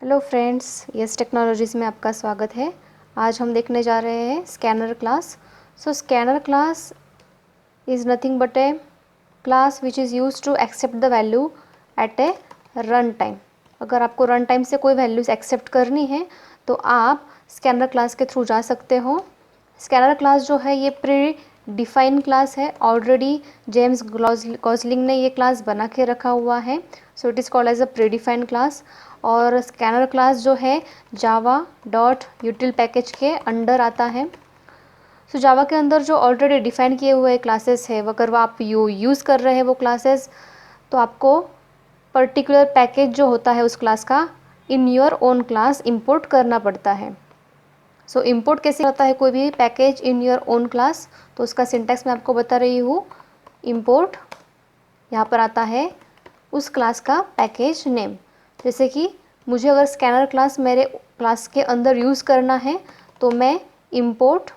Hello friends, yes technologies में आपका स्वागत है। आज हम देखने जा रहे हैं scanner class. Scanner class is nothing but a class which is use to accept the value at a run time. अगर आपको रन टाइम से कोई वैल्यूज़ एक्सेप्ट करनी है तो आप स्कैनर क्लास के थ्रू जा सकते हो। स्कैनर क्लास जो है ये प्री डिफाइन क्लास है। ऑलरेडी जेम्स गॉसलिंग ने ये क्लास बना के रखा हुआ है। So it is called as a pre define class. और स्कैनर क्लास जो है जावा डॉट यूटिल पैकेज के अंडर आता है। सो जावा के अंदर जो ऑलरेडी डिफाइन किए हुए क्लासेस है, अगर आप यूज़ कर रहे हैं वो क्लासेस, तो आपको पर्टिकुलर पैकेज जो होता है उस क्लास का in your own class import करना पड़ता है। सो इंपोर्ट कैसे होता है कोई भी package in your own class, तो उसका सिंटैक्स मैं आपको बता रही हूँ। इंपोर्ट, यहाँ पर आता है उस क्लास का पैकेज नेम। जैसे कि मुझे अगर स्कैनर क्लास मेरे क्लास के अंदर यूज़ करना है तो मैं import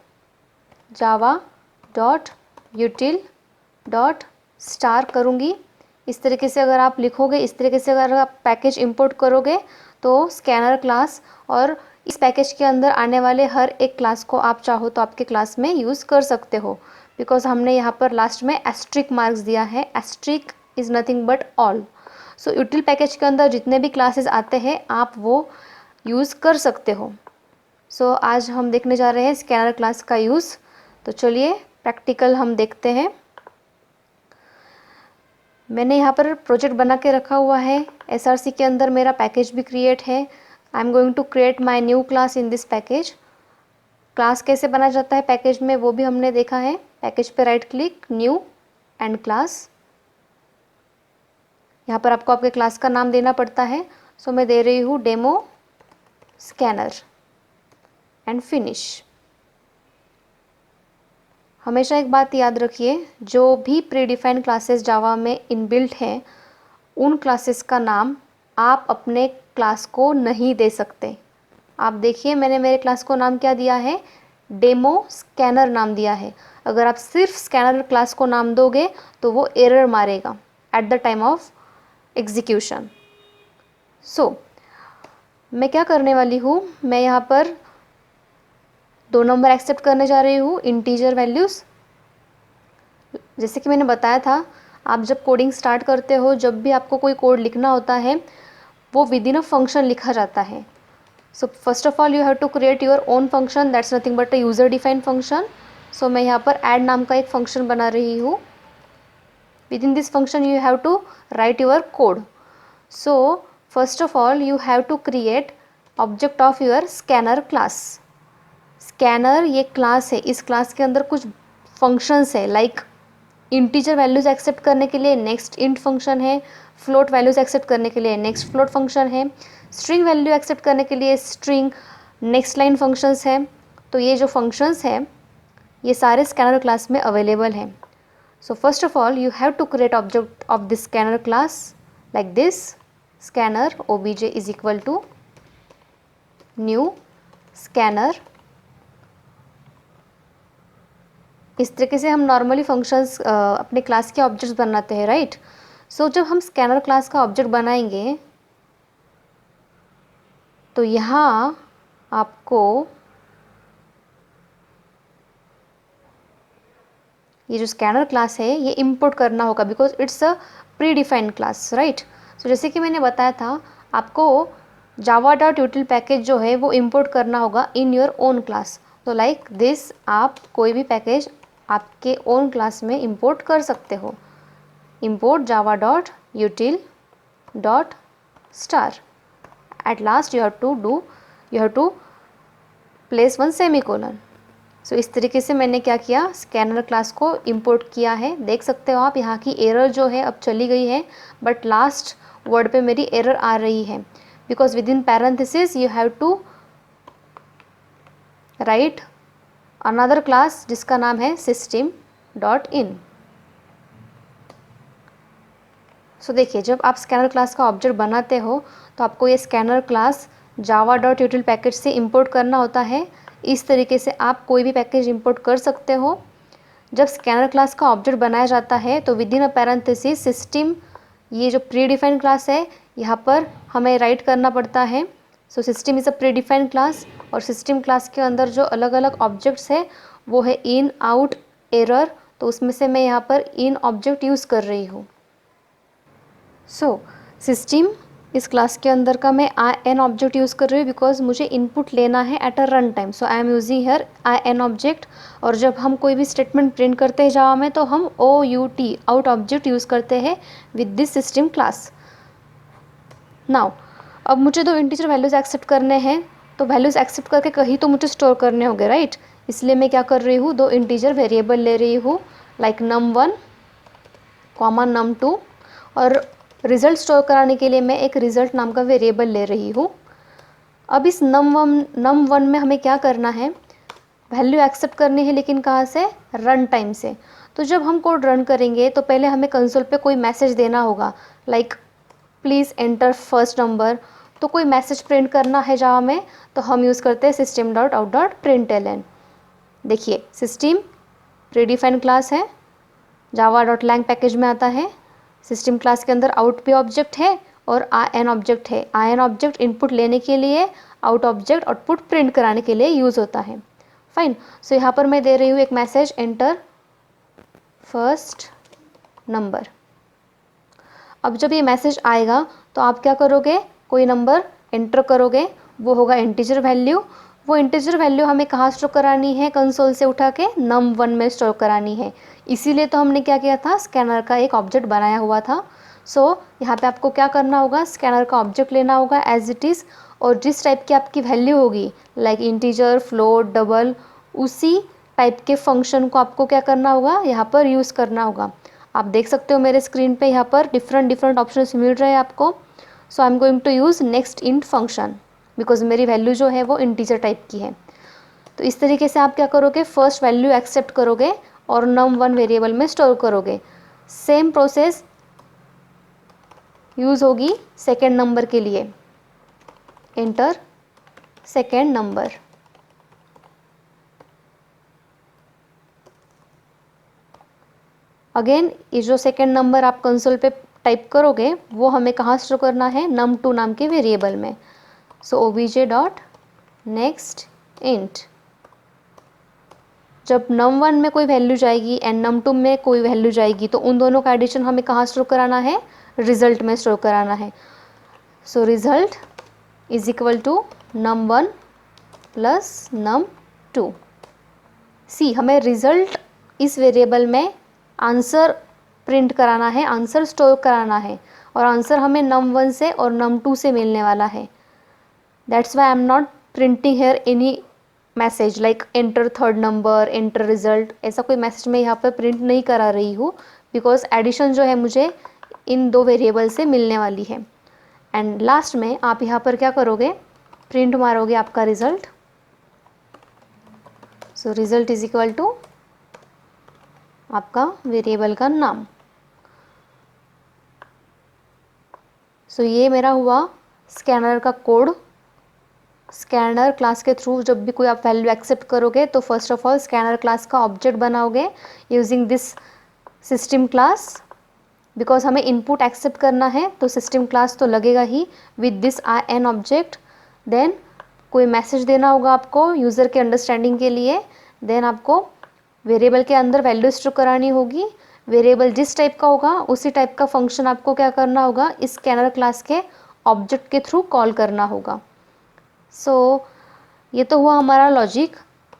Java dot util dot star करूँगी। इस तरीके से अगर आप लिखोगे, इस तरीके से अगर आप पैकेज इंपोर्ट करोगे तो स्कैनर क्लास और इस पैकेज के अंदर आने वाले हर एक क्लास को आप चाहो तो आपके क्लास में यूज़ कर सकते हो। बिकॉज हमने यहाँ पर लास्ट में एस्ट्रिक मार्क्स दिया है। Asterisk is nothing but all. So util package के अंदर जितने भी क्लासेस आते हैं आप वो यूज़ कर सकते हो। सो आज हम देखने जा रहे हैं स्कैनर क्लास का यूज़। तो चलिए प्रैक्टिकल हम देखते हैं। मैंने यहाँ पर प्रोजेक्ट बना के रखा हुआ है। एसआरसी के अंदर मेरा पैकेज भी क्रिएट है। I am going to create my new class in this package. Class कैसे बना जाता है पैकेज में वो भी हमने देखा है। पैकेज पे right click, new and class. यहाँ पर आपको आपके क्लास का नाम देना पड़ता है। सो मैं दे रही हूँ डेमो स्कैनर एंड फिनिश। हमेशा एक बात याद रखिए, जो भी प्री डिफाइंड क्लासेस जावा में इनबिल्ट हैं उन क्लासेस का नाम आप अपने क्लास को नहीं दे सकते। आप देखिए मैंने मेरे क्लास को नाम क्या दिया है, डेमो स्कैनर नाम दिया है। अगर आप सिर्फ स्कैनर क्लास को नाम दोगे तो वो एरर मारेगा at the time of execution. So मैं क्या करने वाली हूँ, मैं यहाँ पर 2 नंबर एक्सेप्ट करने जा रही हूँ, इंटीजर वैल्यूज़। जैसे कि मैंने बताया था, आप जब कोडिंग स्टार्ट करते हो, जब भी आपको कोई कोड लिखना होता है वो विद इन अ फंक्शन लिखा जाता है। So first of all you have to create your own function, that's nothing but a user defined function. So मैं यहाँ पर ऐड नाम का एक फंक्शन बना रही हूँ। With in this function you have to write your code. So first of all you have to create object of your scanner class. Scanner ये क्लास है, इस क्लास के अंदर कुछ फंक्शंस है। लाइक इंटीजर वैल्यूज़ एक्सेप्ट करने के लिए नेक्स्ट इंट फंक्शन है, फ्लोट वैल्यूज़ एक्सेप्ट करने के लिए नेक्स्ट फ्लोट फंक्शन है, स्ट्रिंग वैल्यू एक्सेप्ट करने के लिए स्ट्रिंग नेक्स्ट लाइन फंक्शंस है। तो ये जो फंक्शंस है ये सारे स्कैनर क्लास में अवेलेबल हैं। So first of all you have to create object of this scanner class like this. Scanner obj is equal to new scanner। इस तरीके से हम नॉर्मली फंक्शंस अपने क्लास के ऑब्जेक्ट्स बनाते हैं, राइट। सो जब हम स्कैनर क्लास का ऑब्जेक्ट बनाएंगे तो यहाँ आपको ये जो स्कैनर क्लास है ये इंपोर्ट करना होगा because it's a predefined class, right. So जैसे कि मैंने बताया था आपको जावा डॉट यूटिल पैकेज जो है वो इंपोर्ट करना होगा इन योर ओन क्लास। तो लाइक दिस आप कोई भी पैकेज आपके ओन क्लास में इंपोर्ट कर सकते हो। Import Java dot util dot star. At last you have to place one semicolon. So इस तरीके से मैंने क्या किया, स्कैनर क्लास को इंपोर्ट किया है। देख सकते हो आप यहाँ की एरर जो है अब चली गई है, बट लास्ट वर्ड पे मेरी एरर आ रही है because within parenthesis you have to write another class जिसका नाम है सिस्टम डॉट इन। सो देखिए जब आप स्कैनर क्लास का ऑब्जेक्ट बनाते हो तो आपको ये स्कैनर क्लास जावा डॉट यूटिल पैकेज से इंपोर्ट करना होता है। इस तरीके से आप कोई भी पैकेज इंपोर्ट कर सकते हो। जब स्कैनर क्लास का ऑब्जेक्ट बनाया जाता है तो with in a parenthesis system, ये जो प्री डिफाइंड क्लास है यहाँ पर हमें राइट करना पड़ता है so system is a predefined class, और सिस्टम क्लास के अंदर जो अलग अलग ऑब्जेक्ट्स है वो है इन, आउट, एरर, तो उसमें से मैं यहाँ पर इन ऑब्जेक्ट यूज़ कर रही हूँ। सो सिस्टम इस क्लास के अंदर का मैं आई एन ऑब्जेक्ट यूज़ कर रही हूँ बिकॉज मुझे इनपुट लेना है at a run time, so I am using here I an object. और जब हम कोई भी स्टेटमेंट प्रिंट करते हैं जावा में तो हम O U T out object use करते हैं with this system class. Now अब मुझे दो इंटीजर वैल्यूज़ एक्सेप्ट करने हैं, तो वैल्यूज़ एक्सेप्ट करके कहीं तो मुझे स्टोर करने होंगे, राइट। इसलिए मैं क्या कर रही हूँ, दो इंटीजर वेरिएबल ले रही हूँ, लाइक num1 कॉमा num2, और रिज़ल्ट स्टोर कराने के लिए मैं एक रिज़ल्ट नाम का वेरिएबल ले रही हूँ। अब इस num1 में हमें क्या करना है, वैल्यू एक्सेप्ट करनी है, लेकिन कहाँ से, रन टाइम से। तो जब हम कोड रन करेंगे तो पहले हमें कंसोल पे कोई मैसेज देना होगा, like please enter first number. तो कोई मैसेज प्रिंट करना है जावा में तो हम यूज़ करते हैं system.out.println। देखिए सिस्टम प्रीडिफाइंड क्लास है, java.lang पैकेज में आता है। सिस्टम क्लास के अंदर आउट पे ऑब्जेक्ट है और in ऑब्जेक्ट है। in ऑब्जेक्ट इनपुट लेने के लिए, आउट ऑब्जेक्ट आउटपुट प्रिंट कराने के लिए यूज़ होता है। फाइन, सो यहाँ पर मैं दे रही हूँ एक मैसेज, एंटर फर्स्ट नंबर। अब जब ये मैसेज आएगा तो आप क्या करोगे, कोई नंबर एंटर करोगे, वो होगा इंटीजर वैल्यू। वो इंटीजर वैल्यू हमें कहाँ स्टोर करानी है, कंसोल से उठा के num1 में स्टोर करानी है। इसीलिए तो हमने क्या किया था, स्कैनर का एक ऑब्जेक्ट बनाया हुआ था। सो यहाँ पे आपको क्या करना होगा, स्कैनर का ऑब्जेक्ट लेना होगा एज इट इज़, और जिस टाइप की आपकी वैल्यू होगी, लाइक इंटीजर, फ्लोट, डबल, उसी टाइप के फंक्शन को आपको क्या करना होगा, यहाँ पर यूज़ करना होगा। आप देख सकते हो मेरे स्क्रीन पे यहाँ पर डिफरेंट ऑप्शंस मिल रहे हैं आपको। So I am going to use next int function because मेरी वैल्यू जो है वो इंटीजर टाइप की है। तो इस तरीके से आप क्या करोगे, फर्स्ट वैल्यू एक्सेप्ट करोगे और num1 वेरिएबल में स्टोर करोगे। सेम प्रोसेस यूज़ होगी सेकेंड नंबर के लिए, एंटर सेकेंड नंबर। अगेन ये जो सेकेंड नंबर आप कंसोल पे टाइप करोगे वो हमें कहाँ स्टोर करना है, num2 नाम के वेरिएबल में। सो obj.next int। जब num1 में कोई वैल्यू जाएगी एंड num2 में कोई वैल्यू जाएगी तो उन दोनों का एडिशन हमें कहाँ स्टोर कराना है, रिजल्ट में स्टोर कराना है। So result is equal to num1 plus num2। See हमें रिजल्ट इस वेरिएबल में आंसर प्रिंट कराना है, आंसर स्टोर कराना है, और आंसर हमें num1 से और num2 से मिलने वाला है। That's why I am not printing here any message like enter third number, enter result, ऐसा कोई मैसेज मैं यहाँ पर प्रिंट नहीं करा रही हूँ बिकॉज एडिशन जो है मुझे इन दो वेरिएबल से मिलने वाली है। एंड लास्ट में आप यहाँ पर क्या करोगे, प्रिंट मारोगे आपका result. So result is equal to आपका वेरिएबल का नाम। सो ये मेरा हुआ स्कैनर का कोड। स्कैनर क्लास के थ्रू जब भी कोई आप वैल्यू एक्सेप्ट करोगे तो first of all scanner class का ऑब्जेक्ट बनाओगे using this system class, because हमें इनपुट एक्सेप्ट करना है तो सिस्टम क्लास तो लगेगा ही with this in object. Then कोई मैसेज देना होगा आपको यूज़र के अंडरस्टैंडिंग के लिए, देन आपको वेरिएबल के अंदर वैल्यू स्टोर करानी होगी। वेरिएबल जिस टाइप का होगा उसी टाइप का फंक्शन आपको क्या करना होगा, इस स्कैनर क्लास के ऑब्जेक्ट के थ्रू कॉल करना होगा। सो ये तो हुआ हमारा लॉजिक।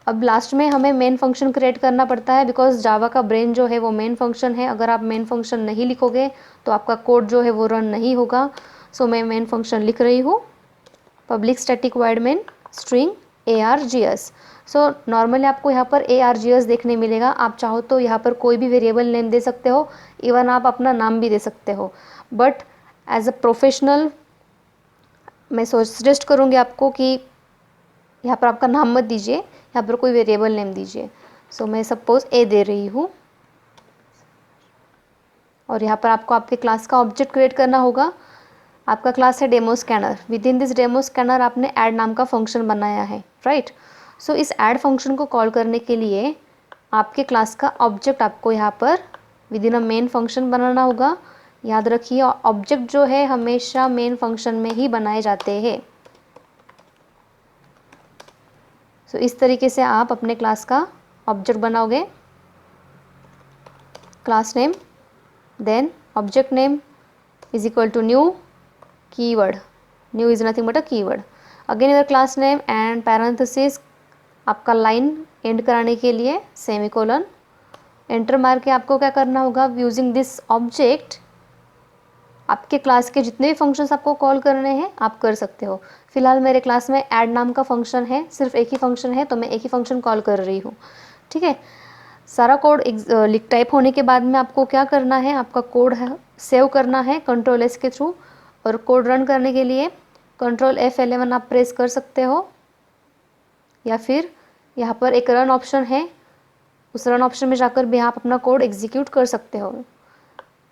अब लास्ट में हमें मेन फंक्शन क्रिएट करना पड़ता है बिकॉज जावा का ब्रेन जो है वो मेन फंक्शन है। अगर आप मेन फंक्शन नहीं लिखोगे तो आपका कोड जो है वो रन नहीं होगा। सो मैं मेन फंक्शन लिख रही हूँ, public static void main string args। So normally आपको यहाँ पर args देखने मिलेगा। आप चाहो तो यहाँ पर कोई भी वेरिएबल नेम दे सकते हो, इवन आप अपना नाम भी दे सकते हो, बट एज अ प्रोफेशनल मैं सजेस्ट करूँगी आपको कि यहाँ पर आपका नाम मत दीजिए, यहाँ पर कोई वेरिएबल नेम दीजिए। सो मैं सपोज ए दे रही हूँ और यहाँ पर आपको आपके क्लास का ऑब्जेक्ट क्रिएट करना होगा। आपका क्लास है demo scanner, with in this demo scanner आपने ऐड नाम का फंक्शन बनाया है, राइट। सो इस ऐड फंक्शन को कॉल करने के लिए आपके क्लास का ऑब्जेक्ट आपको यहाँ पर within a main function बनाना होगा। याद रखिए ऑब्जेक्ट जो है हमेशा मेन फंक्शन में ही बनाए जाते हैं। सो इस तरीके से आप अपने क्लास का ऑब्जेक्ट बनाओगे। Class name, then object name is equal to new keyword, new is nothing but a keyword, again your class name and parenthesis, आपका लाइन एंड कराने के लिए सेमीकोलन, एंटर मार के आपको क्या करना होगा, यूजिंग दिस ऑब्जेक्ट आपके क्लास के जितने भी फंक्शंस आपको कॉल करने हैं आप कर सकते हो। फिलहाल मेरे क्लास में ऐड नाम का फंक्शन है, सिर्फ एक ही फंक्शन है, तो मैं एक ही फंक्शन कॉल कर रही हूँ। ठीक है, सारा कोड टाइप होने के बाद में आपको क्या करना है, आपका कोड है सेव करना है Ctrl+S के थ्रू, और कोड रन करने के लिए Ctrl+F11 आप प्रेस कर सकते हो, या फिर यहाँ पर एक रन ऑप्शन है, उस रन ऑप्शन में जाकर भी आप अपना कोड एग्जीक्यूट कर सकते हो।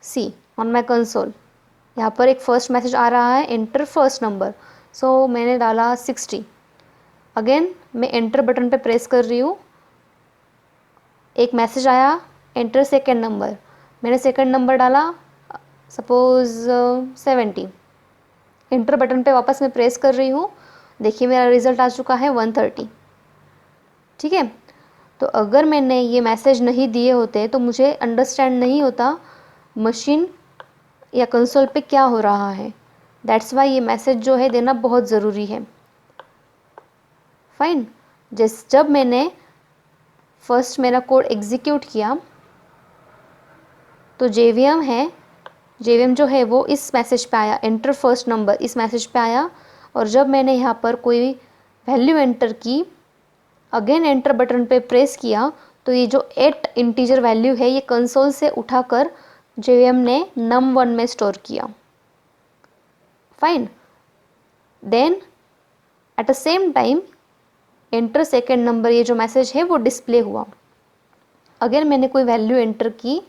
सी ऑन माई कंसोल, यहाँ पर एक फर्स्ट मैसेज आ रहा है, एंटर फर्स्ट नंबर, सो मैंने डाला 60। अगेन मैं एंटर बटन पे प्रेस कर रही हूँ, एक मैसेज आया, एंटर सेकेंड नंबर, मैंने सेकेंड नंबर डाला सपोज़ 70। एंटर बटन पे वापस मैं प्रेस कर रही हूँ, देखिए मेरा रिज़ल्ट आ चुका है 130। ठीक है, तो अगर मैंने ये मैसेज नहीं दिए होते तो मुझे अंडरस्टैंड नहीं होता मशीन या कंसोल पे क्या हो रहा है। दैट्स वाई ये मैसेज जो है देना बहुत ज़रूरी है। फाइन, जब मैंने फर्स्ट मेरा कोड एग्जीक्यूट किया तो JVM है, JVM जो है वो इस मैसेज पे आया, एंटर फर्स्ट नंबर इस मैसेज पे आया, और जब मैंने यहाँ पर कोई वैल्यू एंटर की, अगेन एंटर बटन पे प्रेस किया, तो ये जो 8 इंटीजर वैल्यू है ये कंसोल से उठाकर JVM ने num1 में स्टोर किया। Fine, then at the same time enter second number ये जो मैसेज है वो डिस्प्ले हुआ। अगेन मैंने कोई वैल्यू एंटर की,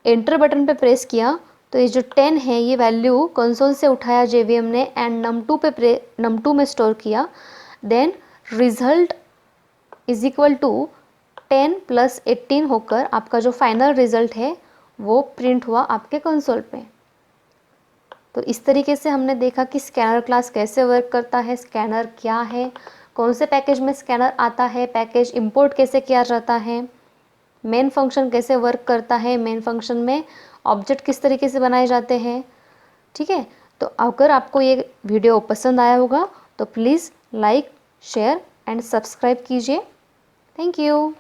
एंटर बटन पे प्रेस किया, तो ये जो 10 है ये वैल्यू कंसोल से उठाया JVM ने एंड num2 में स्टोर किया। Then result is equal to 10 + 18 होकर आपका जो फाइनल रिजल्ट है वो प्रिंट हुआ आपके कंसोल पे। तो इस तरीके से हमने देखा कि स्कैनर क्लास कैसे वर्क करता है, स्कैनर क्या है, कौन से पैकेज में स्कैनर आता है, पैकेज इंपोर्ट कैसे किया जाता है, मेन फंक्शन कैसे वर्क करता है, मेन फंक्शन में ऑब्जेक्ट किस तरीके से बनाए जाते हैं। ठीक है, तो अगर आपको ये वीडियो पसंद आया होगा तो please like, share and subscribe कीजिए। Thank you.